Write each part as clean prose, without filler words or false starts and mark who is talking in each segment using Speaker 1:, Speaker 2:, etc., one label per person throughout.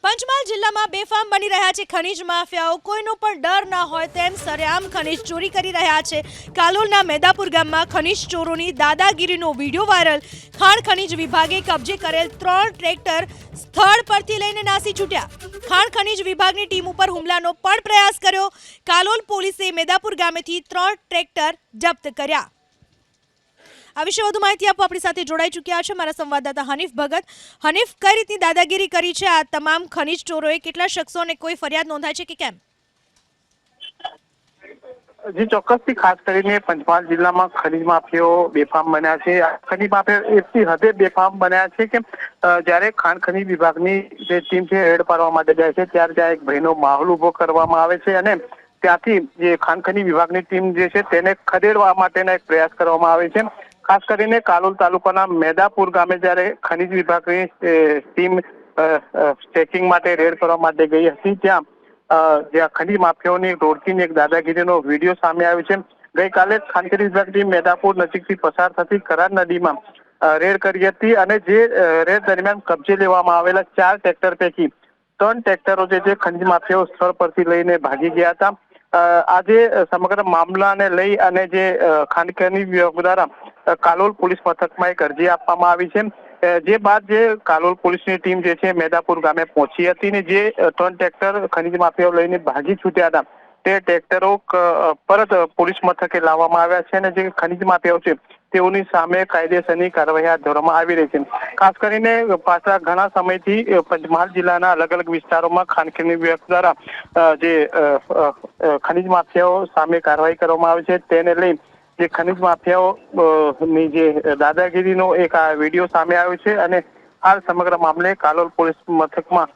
Speaker 1: પંચમહાલ જિલ્લામાં બેફામ બની રહ્યા છે ખનીજ માફિયાઓ। કોઈનો પણ ડર ન હોય તેમ સરેઆમ ખનીજ ચોરી કરી રહ્યા છે। કાલોલના મેદાપુર ગામમાં ખનીજ ચોરોની દાદાગીરીનો વિડીયો વાયરલ। ખાણ ખનીજ વિભાગે કબજે કરેલ 3 ટ્રેક્ટર સ્થળ પરથી લઈને નાસી છૂટ્યા। ખાણ ખનીજ વિભાગની ટીમ ઉપર હુમલાનો પણ પ્રયાસ કર્યો। કાલોલ પોલીસે મેદાપુર ગામેથી 3 ટ્રેક્ટર જપ્ત કર્યા। આ વિશે વધુ માહિતી આપવા આપણી સાથે જોડાઈ ચૂક્યા છે મારા સંવાદદાતા હનીફ ભગત। હનીફ, કઈ રીતની દાદાગીરી કરી છે આ તમામ ખનીજ ચોરોએ? કેટલા શખ્સોને કોઈ ફરિયાદ નોંધાઈ છે કે કેમ?
Speaker 2: જી ચોક્કસથી ખાસ કરીને પંચમહાલ જિલ્લામાં ખનીજ માફિયાઓ બેફામ બન્યા છે। ખનીજ માફિયા એટલી હદે બેફામ બન્યા છે કે જ્યારે ખાણ ખનીજ વિભાગની જે ટીમ છે રેડ પાડવા માટે જાય છે ત્યારે ત્યાં એક ભયનો માહોલ ઉભો કરવામાં આવે છે અને ત્યાંથી જે ખાણ ખનીજ વિભાગની ટીમ જે છે તેને ખદેડવા માટેના એક પ્રયાસ કરવામાં આવે છે। ખાસ કરીને કાલોલ તાલુકાના મેદાપુર ગામે જ્યારે ખનીજ વિભાગની ટીમ ચેકિંગ માટે રેડ કરવા માટે ગઈ હતી ત્યાં જ્યાં ખનીજ માફિયાઓની ટોળકીની એક દાદાગીરીનો વિડીયો સામે આવ્યો છે। ગઈકાલે ખાણ ખનીજ વિભાગની મેદાપુર નજીકથી પસાર થતી કરાર નદીમાં રેડ કરી હતી અને જે રેડ દરમિયાન કબજે લેવામાં આવેલા 4 ટ્રેક્ટર પૈકી 3 ટ્રેક્ટરો જે ખનીજ માફિયાઓ સ્થળ પરથી લઈને ભાગી ગયા હતા। આજે સમગ્ર મામલાને લઈ અને જે ખાણ ખનીજ વિભાગ દ્વારા કાલોલ પોલીસ મથકમાં એક અરજી આપવામાં આવી છે। જે બાદ જે કાલોલ પોલીસની ટીમ જે છે મેદાપુર ગામે પહોંચી હતી ને જે 3 ટ્રેક્ટર ખનીજ માફિયાઓ લઈને ભાગી છૂટ્યા હતા તે ટ્રેક્ટરો પરત પોલીસ મથકે લાવવામાં આવ્યા છે અને જે ખનીજ માફિયાઓ છે તેઓની સામે કાયદેસરની કાર્યવાહી હાથ ધરવામાં આવી રહી છે। ખાસ કરીને પાછલા ઘણા સમયથી પંચમહાલ જિલ્લાના અલગ અલગ વિસ્તારોમાં ખાણ ખનીજ વિભાગ દ્વારા જે ખનીજ માફિયાઓ સામે કાર્યવાહી કરવામાં આવે છે તેને લઈ જે ખનીજ માફિયાઓ ની જે દાદાગીરીનો એક આ વિડીયો સામે આવ્યો છે અને હાલ સમગ્ર મામલે કાલોલ પોલીસ મથકમાં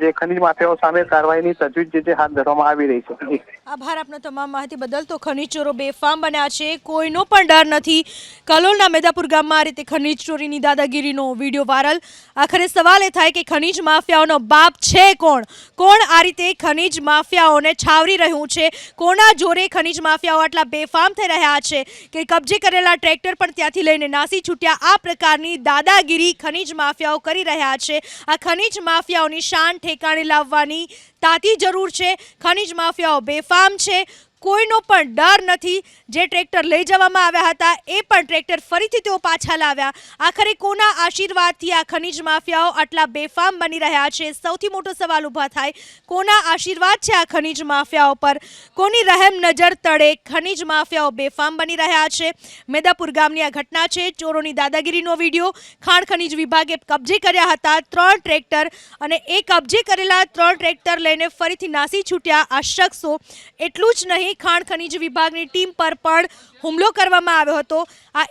Speaker 2: જે ખનીજ માફિયાઓ સામે કાર્યવાહીની તજવીજ જે હાથ ધરવામાં આવી રહી છે।
Speaker 1: આભાર આપનો તમામ માહિતી બદલ। તો ખનીજ ચોરો બેફામ બન્યા છે, કોઈનો પણ ડર નથી। કલોલના મેદાપુર ગામમાં આ રીતે ખનીજ ચોરીની દાદાગીરીનો વિડીયો વાયરલ। આખરે સવાલ એ થાય કે ખનીજ માફિયાઓનો બાપ છે કોણ? કોણ આ રીતે ખનીજ માફિયાઓને છાવરી રહ્યું છે? કોના જોરે ખનીજ માફિયાઓ આટલા બેફામ થઈ રહ્યા છે કે કબજે કરેલા ટ્રેક્ટર પણ ત્યાંથી લઈને નાસી છૂટ્યા? આ પ્રકારની દાદાગીરી ખનીજ માફિયાઓ કરી રહ્યા છે। આ ખનીજ માફિયાઓની શાન ઠેકાણે લાવવાની તાતી જરૂર છે। ખનીજ માફિયાઓ બેફામ છે, કોઈનો પણ ડર નથી। જે ટ્રેક્ટર લઈ જવામાં આવ્યા હતા એ પણ ટ્રેક્ટર ફરીથી તેઓ પાછા લાવ્યા। આખરે કોના આશીર્વાદથી આ ખનીજ માફિયાઓ આટલા બેફામ બની રહ્યા છે? સૌથી મોટો સવાલ ઊભા થાય, કોના આશીર્વાદ છે આ ખનીજ માફિયાઓ પર? કોની રહેમ નજર તળે ખનીજ માફિયાઓ બેફામ બની રહ્યા છે? મેદાપુર ગામની આ ઘટના છે, ચોરોની દાદાગીરીનો વિડીયો। ખાણ ખનીજ વિભાગે કબજે કર્યા હતા 3 ટ્રેક્ટર અને એ કબજે કરેલા 3 ટ્રેક્ટર લઈને ફરીથી નાસી છૂટ્યા આ શખ્સો। એટલું જ નહીં, ખાણ ખનીજ વિભાગની ટીમ પર પણ હુમલો કરવામાં આવ્યો હતો। આ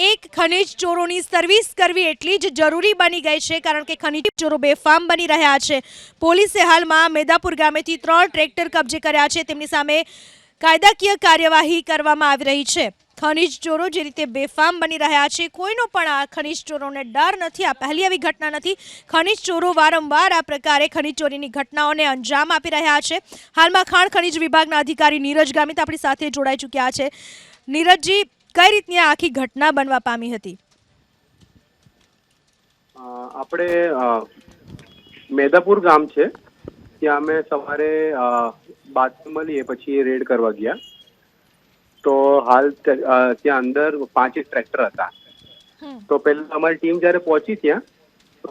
Speaker 1: એક ખનીજ ચોરોની સર્વિસ કરવી એટલી જ જરૂરી બની ગઈ છે કારણ કે ખનીજ ચોરો બેફામ બની રહ્યા છે। પોલીસે હાલમાં મેદાપુર ગામેથી 3 ટ્રેક્ટર કબજે કર્યા છે, તેમની સામે કાયદાકીય કાર્યવાહી કરવામાં આવી રહી છે। ખનીજ ચોરો જે રીતે બેફામ બની રહ્યા છે, કોઈનો પણ આ ખનીજ ચોરોને ડર નથી। આ પહેલી આવી ઘટના નથી। ખનીજ ચોરો વારંવાર આ પ્રકારે ખનીજ ચોરીની ઘટનાઓને અંજામ આપી રહ્યા છે। હાલમાં ખાણ ખનીજ વિભાગના અધિકારી નીરજ ગામિત આપણી સાથે જોડાઈ ચૂક્યા છે। નીરજજી, કઈ રીતની આ આખી ઘટના બનવા પામી હતી?
Speaker 3: આપણે મેદાપુર ગામ છે ત્યાં અમે સવારે બાતમી મળીએ પછી રેડ કરવા ગયા તો હાલ ત્યાં અંદર 5 ટ્રેક્ટર હતા। તો પહેલા અમારી ટીમ જયારે પહોંચી ત્યાં તો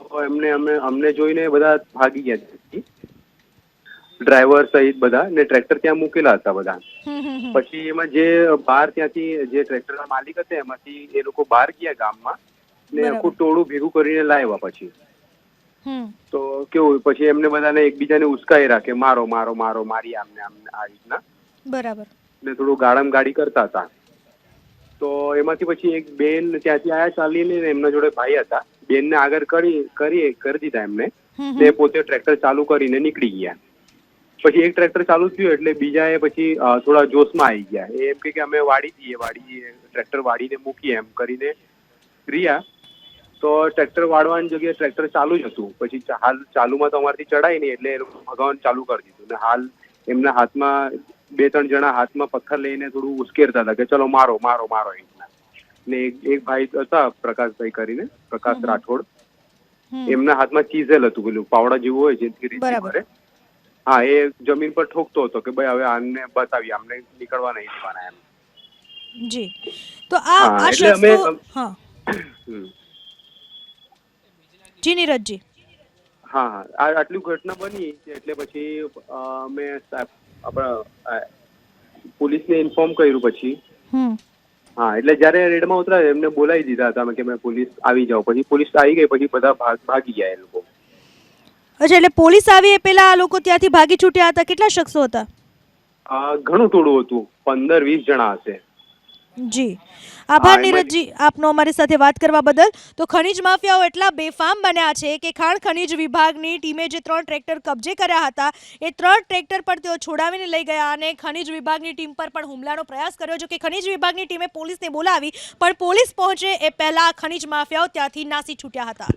Speaker 3: અમને જોઈને બધા ભાગી ગયા, ડ્રાઈવર સહિત બધા ને ટ્રેક્ટર ત્યાં મૂકેલા હતા બધા। પછી એમાં જે બહાર ત્યાંથી જે ટ્રેક્ટરના માલિક હતા એમાંથી એ લોકો બહાર ગયા ગામમાં ને આખું ટોળું ભેગું કરીને લાવ્યા। પછી તો કેવું, પછી એમને બધાને એકબીજાને ઉશ્કાઈ રાખે, મારો મારો મારો મારી આમને આ રીતના
Speaker 1: બરાબર
Speaker 3: ને થોડું ગાળમ ગાડી કરતા હતા। તો એમાંથી પછી એક બેન ત્યાંથી આયા ચાલીને, એમના જોડે ભાઈ હતા, બેનને આગળ કરી દીધા એમને ને પોતે ટ્રેક્ટર ચાલુ કરીને નીકળી ગયા। પછી એક ટ્રેક્ટર ચાલુ થયું એટલે બીજાએ પછી થોડા જોશમાં આવી ગયા। એમ કે અમે વાડી દઈએ ટ્રેક્ટર વાડીને મૂકીએ એમ કરીને રહ્યા। તો ટ્રેક્ટર વાળવાની જગ્યાએ ટ્રેક્ટર ચાલુ જ હતું। પછી હાલ ચાલુમાં તો અમારાથી ચડાય નહીં એટલે એ લોકો ભગાવવાનું ચાલુ કરી દીધું ને હાલ એમના હાથમાં 2-3 જણા હાથમાં પથ્થર લઈને થોડું ઉશ્કેરતા હતા કે ચલો મારો મારો મારો રીતના। ને એક ભાઈ હતા પ્રકાશભાઈ કરીને, પ્રકાશ રાઠોડ, એમના હાથમાં ચીઝેલ હતું, પેલું પાવડા જેવું હોય છે રીતિ
Speaker 1: બરાબર.
Speaker 3: મારે. હા, એ જમીન પર ઠોકતો હતો કે ભાઈ હવે આને બતાવી, આમને નીકળવા નહીં દેવાના એમ.
Speaker 1: જી, તો આ
Speaker 3: હા,
Speaker 1: આ
Speaker 3: એટલે
Speaker 1: શખ્સ તો
Speaker 3: અમે
Speaker 1: હા
Speaker 3: હમ.
Speaker 1: જી નીરજજી.
Speaker 3: હા હા, આટલી ઘટના બની એટલે પછી અમે આપણા પોલીસને ઇન્ફોર્મ કર્યું પછી.
Speaker 1: હમ
Speaker 3: હા, એટલે જ્યારે રેડમાં ઉતર્યા એમને બોલાવી દીધા હતા કે મેં પોલીસ આવી જાઓ. પછી પોલીસ આવી ગઈ, પછી બધા ભાગી ગયા એ લોકો.
Speaker 1: અચ્છા, એટલે પોલીસ આવી એ પહેલા આ લોકો ત્યાંથી ભાગી છૂટ્યા હતા. કેટલા શખ્સો હતા?
Speaker 3: ઘણું થોડું હતું, 15-20 જણા હશે.
Speaker 1: જી, આભાર
Speaker 3: હા,
Speaker 1: નીરજજી આપનો અમારી સાથે વાત કરવા બદલ. તો ખનીજ માફિયાઓ એટલા બેફામ બન્યા છે કે ખાણ ખનીજ વિભાગની ટીમે જે 3 ટ્રેક્ટર કબજે કર્યા હતા એ 3 ટ્રેક્ટર પર તેઓ છોડાવીને લઈ ગયા અને ખનીજ વિભાગની ટીમ પર પણ હુમલાનો પ્રયાસ કર્યો. જો કે ખનીજ વિભાગની ટીમે પોલીસને બોલાવી, પણ પોલીસ પહોંચે એ પહેલા ખનીજ માફિયાઓ ત્યાંથી નાસી છૂટ્યા હતા.